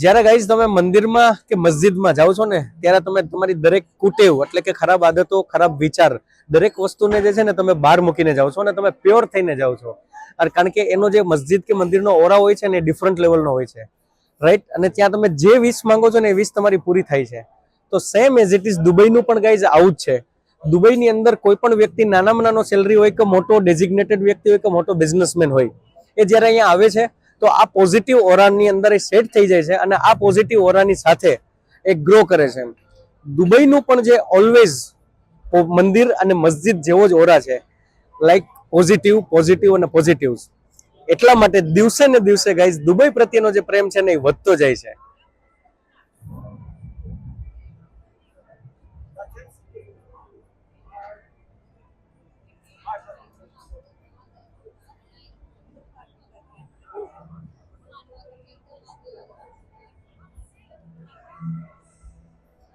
જ્યારે ગાઈઝ તમે મંદિરમાં કે મસ્જિદમાં જાઓ છો ને ત્યારે તમે તમારી દરેક કુટેવ એટલે કે ખરાબ આદતો, ખરાબ વિચાર, દરેક વસ્તુને જે છે ને તમે બહાર મૂકીને જાઓ છો અને તમે પ્યોર થઈને જાઓ છો. કારણ કે એનો જે મસ્જિદ કે મંદિરનો ઓરા હોય છે ને એ ડિફરન્ટ લેવલનો હોય છે, રાઈટ? અને ત્યાં તમે જે વિશ માંગો છો ને એ વિશ તમારી પૂરી થાય છે. તો સેમ એઝ ઇટ ઇઝ દુબઈનું પણ ગાઈઝ આવું જ છે. દુબઈની અંદર કોઈ પણ વ્યક્તિ નાનામાં નાનો સેલરી હોય કે મોટો ડેઝિગ્નેટેડ વ્યક્તિ હોય કે મોટો બિઝનેસમેન હોય, એ જ્યારે અહીંયા આવે છે તો આ પોઝિટિવ ઓરાની અંદર એ સેટ થઈ જાય છે અને આ પોઝિટિવ ઓરાની સાથે એ ગ્રો કરે છે. દુબઈનું પણ જે ઓલવેઝ મંદિર અને મસ્જિદ જેવો જ ઓરા છે, લાઈક પોઝિટિવ, પોઝિટિવ અને પોઝિટિવ. એટલા માટે દિવસે ને દિવસે ગાઈઝ દુબઈ પ્રત્યેનો જે પ્રેમ છે ને એ વધતો જાય છે.